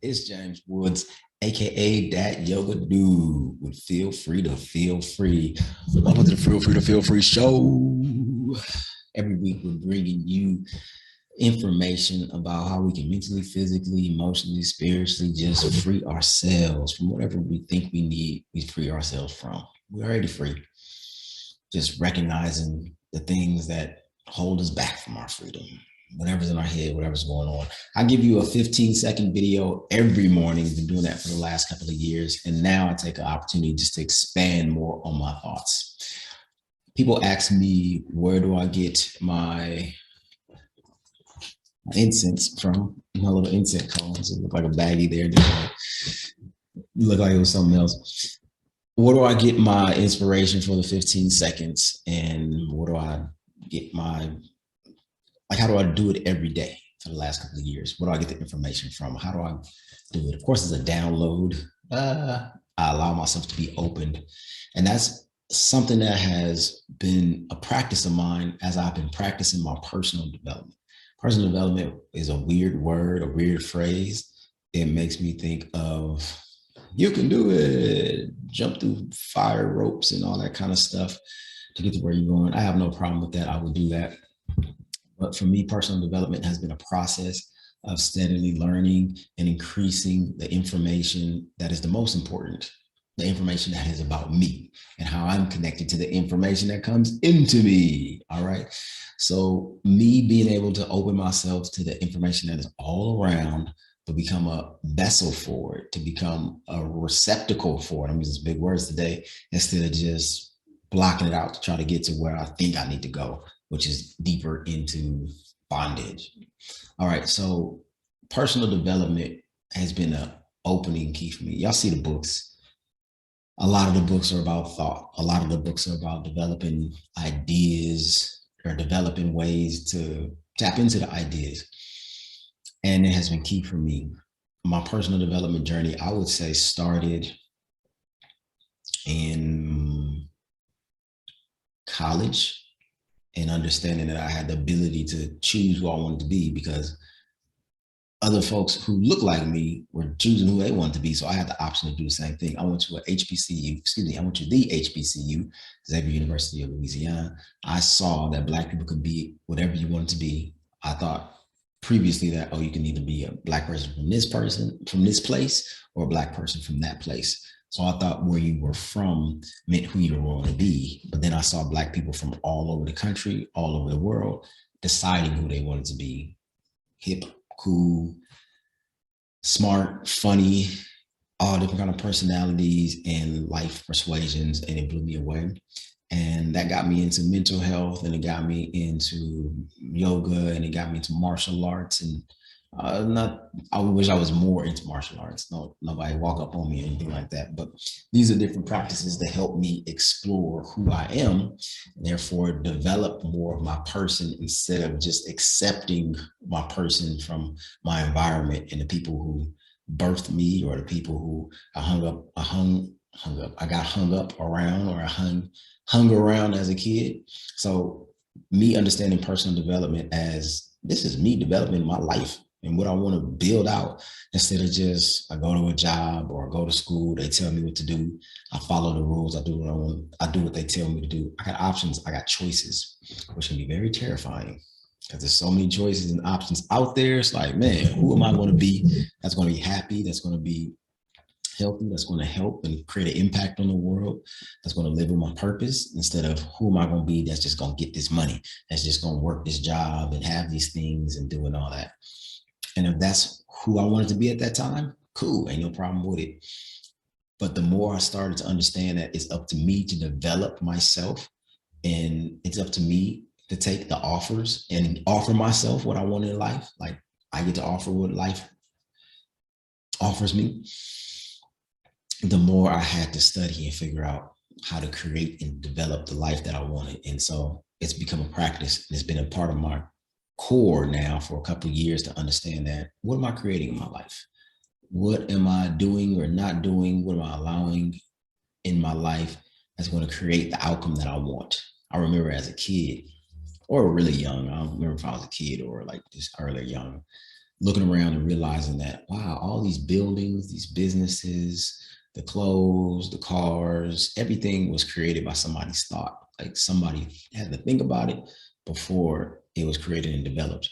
It's James Woods, aka that yoga dude. Would feel free to feel free. Welcome to the Feel Free show. Every week we're bringing you information about how we can mentally, physically, emotionally, spiritually just free ourselves from whatever we think we need. We free ourselves from. We're already free. Just recognizing the things that hold us back from our freedom, whatever's in our head, whatever's going on. I give you a 15-second video every morning. I've been doing that for the last couple of years. And now I take an opportunity just to expand more on my thoughts. People ask me, where do I get my incense from? My little incense cones. It looked like a baggie there. It looked like it was something else. Where do I get my inspiration for the 15 seconds? And where do I get my, like, how do I do it every day for the last couple of years? Where do I get the information from? How do I do it? Of course, it's a download. I allow myself to be opened. And that's something that has been a practice of mine as I've been practicing my personal development. Personal development is a weird word, a weird phrase. It makes me think of you can do it, jump through fire ropes and all that kind of stuff to get to where you're going. I have no problem with that. I would do that. But for me, personal development has been a process of steadily learning and increasing the information that is the most important, the information that is about me and how I'm connected to the information that comes into me. All right. So me being able to open myself to the information that is all around, to become a vessel for it, to become a receptacle for it. I'm using big words today, instead of just blocking it out to try to get to where I think I need to go, which is deeper into bondage. All right. So personal development has been an opening key for me. Y'all see the books. A lot of the books are about thought. A lot of the books are about developing ideas or developing ways to tap into the ideas. And it has been key for me. My personal development journey, I would say, started in college and understanding that I had the ability to choose who I wanted to be, because other folks who look like me were choosing who they wanted to be. So I had the option to do the same thing. I went to I went to the HBCU, Xavier University of Louisiana. I saw that Black people could be whatever you wanted to be. I thought previously that, oh, you can either be a Black person from this place, or a Black person from that place. So I thought where you were from meant who you were going to be. But then I saw Black people from all over the country, all over the world, deciding who they wanted to be: hip, cool, smart, funny, all different kind of personalities and life persuasions. And it blew me away. And that got me into mental health, and it got me into yoga, and it got me into martial arts. And not, I wish I was more into martial arts. No, nobody walk up on me or anything like that. But these are different practices that help me explore who I am, and therefore develop more of my person, instead of just accepting my person from my environment and the people who birthed me, or the people who I got hung up around, or I hung around as a kid. So me understanding personal development as this is me developing my life and what I want to build out, instead of just I go to a job or I go to school, they tell me what to do, I follow the rules, I do what I want, I do what they tell me to do. I got options, I got choices, which can be very terrifying, because there's so many choices and options out there. It's like, man, who am I going to be that's going to be happy, that's going to be healthy, that's going to help and create an impact on the world, that's going to live in my purpose, instead of who am I going to be that's just going to get this money, that's just going to work this job and have these things and doing all that. And if that's who I wanted to be at that time, cool, ain't no problem with it. But the more I started to understand that it's up to me to develop myself, and it's up to me to take the offers and offer myself what I want in life, like I get to offer what life offers me, the more I had to study and figure out how to create and develop the life that I wanted. And so it's become a practice. It's been a part of my core now for a couple of years to understand that, what am I creating in my life? What am I doing or not doing? What am I allowing in my life that's going to create the outcome that I want? I remember as a kid, or really young, I don't remember if I was a kid or like just early young, looking around and realizing that, wow, all these buildings, these businesses, the clothes, the cars, everything was created by somebody's thought. Like somebody had to think about it before it was created and developed.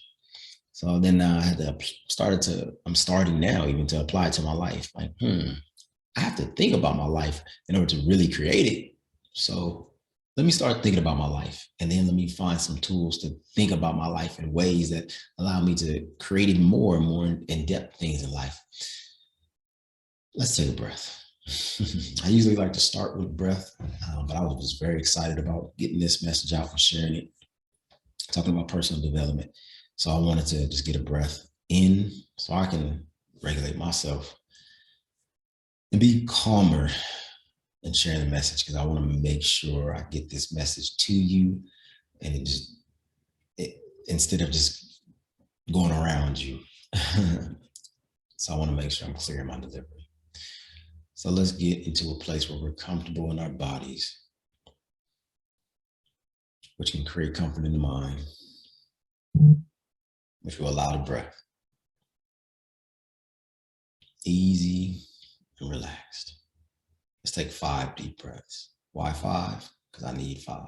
So then I had to I'm starting now even to apply it to my life. Like, I have to think about my life in order to really create it. So let me start thinking about my life, and then let me find some tools to think about my life in ways that allow me to create even more and more in-depth things in life. Let's take a breath. I usually like to start with breath, but I was just very excited about getting this message out and sharing it, talking about personal development. So I wanted to just get a breath in so I can regulate myself and be calmer and share the message, because I want to make sure I get this message to you, and instead of just going around you. So I want to make sure I'm clear in my delivery. So let's get into a place where we're comfortable in our bodies, which can create comfort in the mind, which will allow the breath. Easy and relaxed. Let's take 5 deep breaths. Why 5? Because I need 5.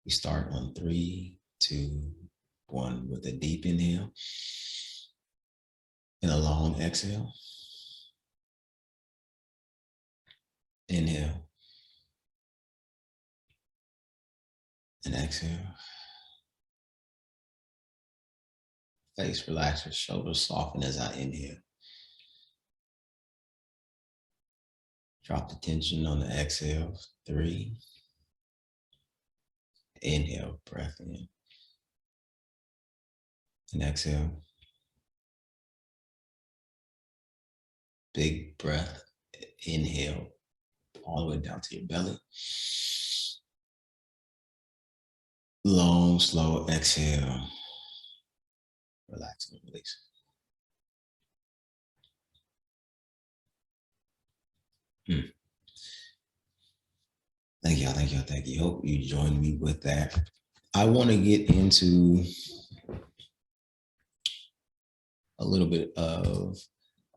We start on 3, 2, 1 with a deep inhale and a long exhale. Inhale and exhale. Face relaxes, shoulders soften as I inhale. Drop the tension on the exhale. 3. Inhale, breath in. And exhale. Big breath. Inhale all the way down to your belly. Long, slow exhale. Relax and release. Thank y'all, thank y'all, thank you. Hope you join me with that. I want to get into a little bit of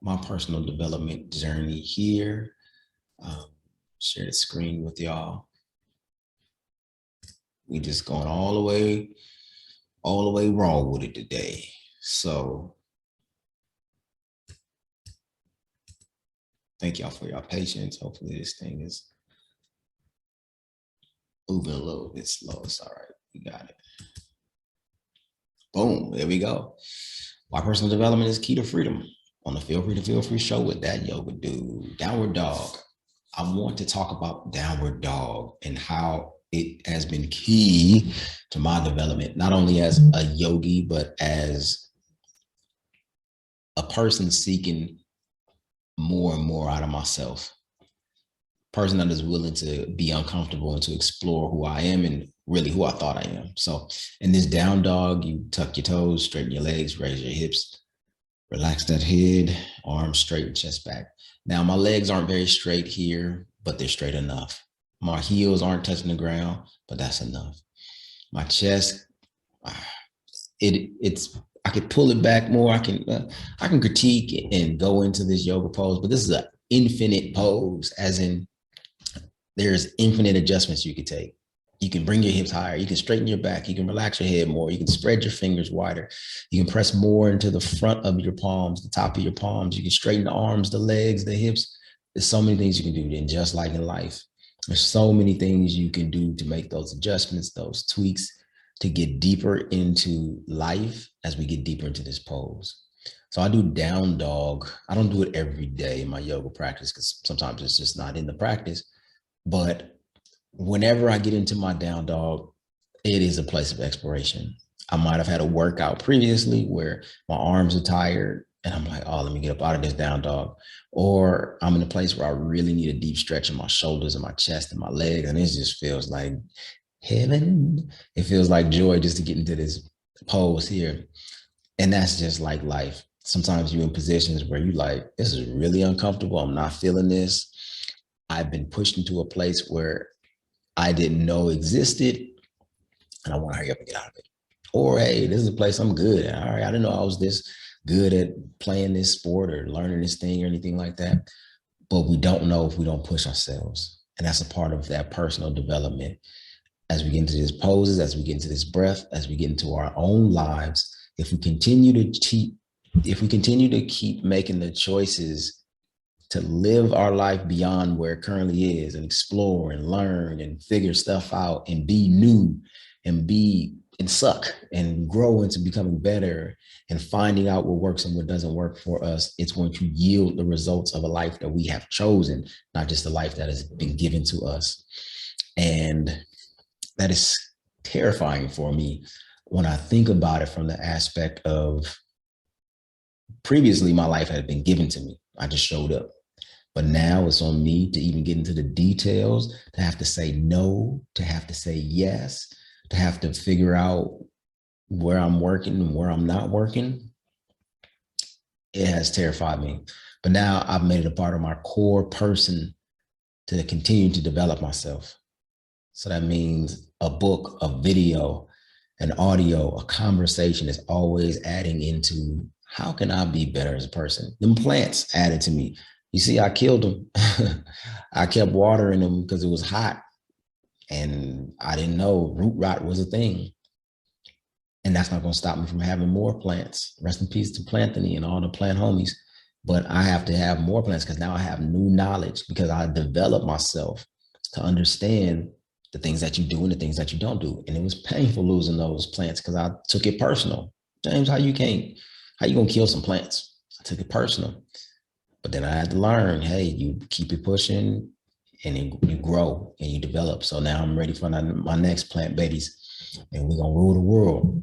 my personal development journey here. Share the screen with y'all. We just going all the way raw with it today. So thank y'all for your patience. Hopefully this thing is moving a little bit slow. It's all right. We got it. Boom. There we go. Why personal development is key to freedom. On the Feel Free show with that yoga dude, Downward Dog. I want to talk about Downward Dog and how it has been key to my development, not only as a yogi, but as a person seeking more and more out of myself. Person that is willing to be uncomfortable and to explore who I am and really who I thought I am. So in this down dog, you tuck your toes, straighten your legs, raise your hips, relax that head, arms straight, chest back. Now my legs aren't very straight here, but they're straight enough. My heels aren't touching the ground, but that's enough. My chest, I could pull it back more. I can critique and go into this yoga pose, but this is an infinite pose, as in there's infinite adjustments you could take. You can bring your hips higher. You can straighten your back. You can relax your head more. You can spread your fingers wider. You can press more into the front of your palms, the top of your palms. You can straighten the arms, the legs, the hips. There's so many things you can do. And just like in life, there's so many things you can do to make those adjustments, those tweaks, to get deeper into life as we get deeper into this pose. So I do down dog. I don't do it every day in my yoga practice because sometimes it's just not in the practice. But whenever I get into my down dog, it is a place of exploration. I might have had a workout previously where my arms are tired and I'm like, oh, let me get up out of this down dog. Or I'm in a place where I really need a deep stretch in my shoulders and my chest and my legs. And it just feels like heaven. It feels like joy just to get into this pose here. And that's just like life. Sometimes you're in positions where you like, this is really uncomfortable. I'm not feeling this. I've been pushed into a place where I didn't know existed, and I want to hurry up and get out of it. Or, hey, this is a place I'm good at. All right, I didn't know I was this good at playing this sport or learning this thing or anything like that. But we don't know if we don't push ourselves. And that's a part of that personal development. As we get into these poses, as we get into this breath, as we get into our own lives, if we continue to keep making the choices to live our life beyond where it currently is and explore and learn and figure stuff out and be new and be and suck and grow into becoming better and finding out what works and what doesn't work for us, it's going to yield the results of a life that we have chosen, not just a life that has been given to us. And that is terrifying for me when I think about it from the aspect of previously my life had been given to me. I just showed up. But now it's on me to even get into the details, to have to say no, to have to say yes, to have to figure out where I'm working and where I'm not working. It has terrified me. But now I've made it a part of my core person to continue to develop myself. So that means a book, a video, an audio, a conversation is always adding into how can I be better as a person? Them plants added to me. You see, I killed them. I kept watering them because it was hot and I didn't know root rot was a thing. And that's not going to stop me from having more plants. Rest in peace to Planthony and all the plant homies. But I have to have more plants because now I have new knowledge because I developed myself to understand the things that you do and the things that you don't do. And it was painful losing those plants because I took it personal. James, how you gonna kill some plants? I took it personal. But then I had to learn, hey, you keep it pushing and you grow and you develop. So now I'm ready for my next plant babies and we're gonna rule the world.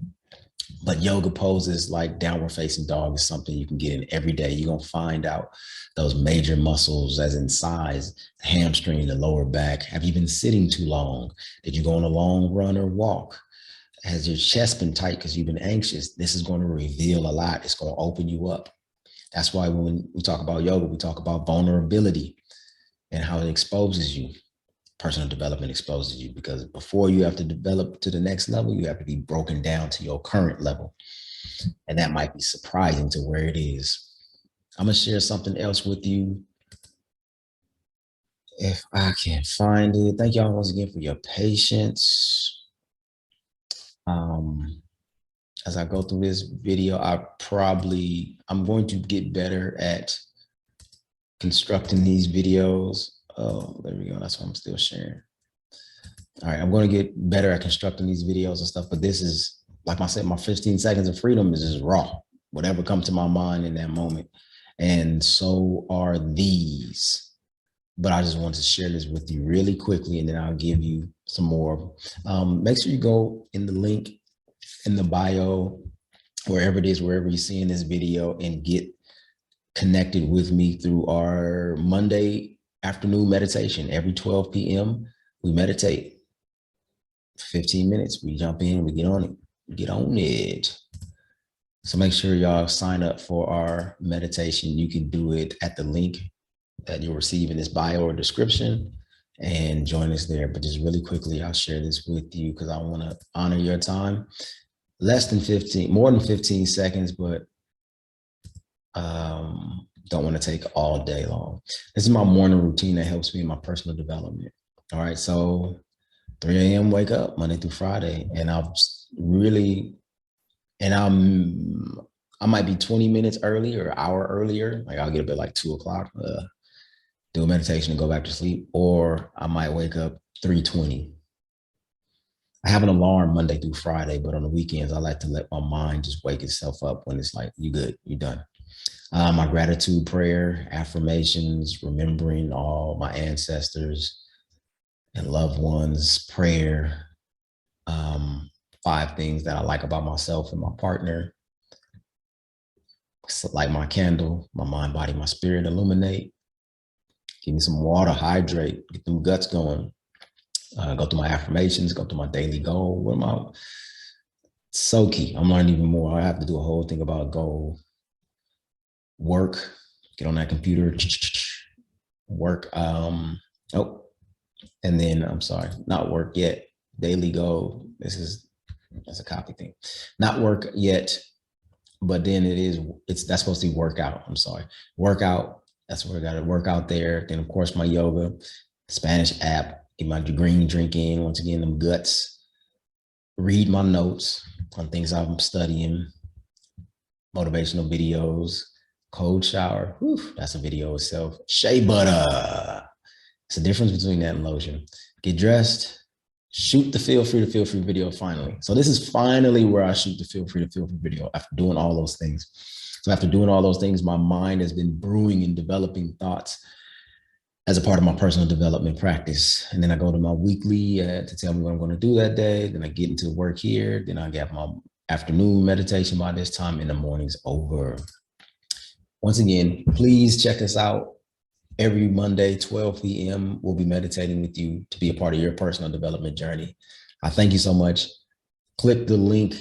But yoga poses like downward facing dog is something you can get in every day. You're going to find out those major muscles as in size, the hamstring, the lower back. Have you been sitting too long? Did you go on a long run or walk? Has your chest been tight because you've been anxious? This is going to reveal a lot. It's going to open you up. That's why when we talk about yoga, we talk about vulnerability and how it exposes you. Personal development exposes you because before you have to develop to the next level, you have to be broken down to your current level. And that might be surprising to where it is. I'm going to share something else with you if I can find it. Thank y'all once again for your patience. As I go through this video, I'm going to get better at constructing these videos. Oh, there we go. That's why I'm still sharing. All right, I'm going to get better at constructing these videos and stuff, but this is, like I said, my 15 seconds of freedom is just raw, whatever comes to my mind in that moment. And so are these. But I just wanted to share this with you really quickly, and then I'll give you some more. Make sure you go in the link in the bio, wherever it is, wherever you're seeing this video, and get connected with me through our Monday afternoon meditation. Every 12 p.m., we meditate. 15 minutes, we jump in, we get on it. So make sure y'all sign up for our meditation. You can do it at the link that you'll receive in this bio or description and join us there. But just really quickly, I'll share this with you because I want to honor your time. More than 15 seconds, but don't want to take all day long. This is my morning routine that helps me in my personal development. All right, so 3 a.m. wake up Monday through Friday, and I might be 20 minutes early or an hour earlier. Like I'll get up at like 2 o'clock, do a meditation and go back to sleep, or I might wake up 3:20. I have an alarm Monday through Friday, but on the weekends, I like to let my mind just wake itself up when it's like, you good, you done. My gratitude prayer, affirmations, remembering all my ancestors and loved ones, prayer, 5 things that I like about myself and my partner. So light my candle, my mind, body, my spirit, illuminate. Give me some water, hydrate, get them guts going. Go through my affirmations, go through my daily goal. What am I? So key. I'm learning even more. I have to do a whole thing about goal. Work, get on that computer, work. And then I'm sorry, not work yet. Daily goal. This is That's a copy thing. Not work yet, but then that's supposed to be workout. I'm sorry. Workout. That's where I got to work out there. Then of course my yoga, Spanish app, get my green drink in. Once again, them guts. Read my notes on things I'm studying, motivational videos, cold shower. Whew, that's a video itself. Shea butter. It's the difference between that and lotion. Get dressed, shoot the feel free to feel free video finally. So this is finally where I shoot the feel free to feel free video after doing all those things. So after doing all those things, my mind has been brewing and developing thoughts as a part of my personal development practice. And then I go to my weekly to tell me what I'm going to do that day. Then I get into work here. Then I get my afternoon meditation by this time, and the morning's over. Once again, please check us out. Every Monday, 12 p.m., we'll be meditating with you to be a part of your personal development journey. I thank you so much. Click the link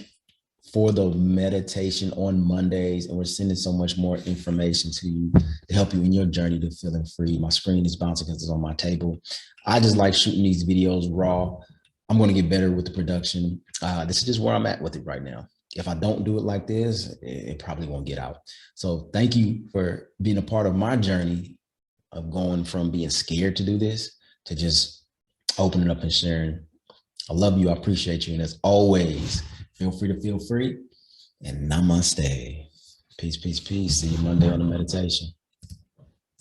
for the meditation on Mondays, and we're sending so much more information to you to help you in your journey to feeling free. My screen is bouncing because it's on my table. I just like shooting these videos raw. I'm going to get better with the production. This is just where I'm at with it right now. If I don't do it like this, it probably won't get out. So thank you for being a part of my journey of going from being scared to do this to just opening up and sharing. I love you. I appreciate you. And as always, feel free to feel free, and namaste. Peace, peace, peace. See you Monday on the meditation.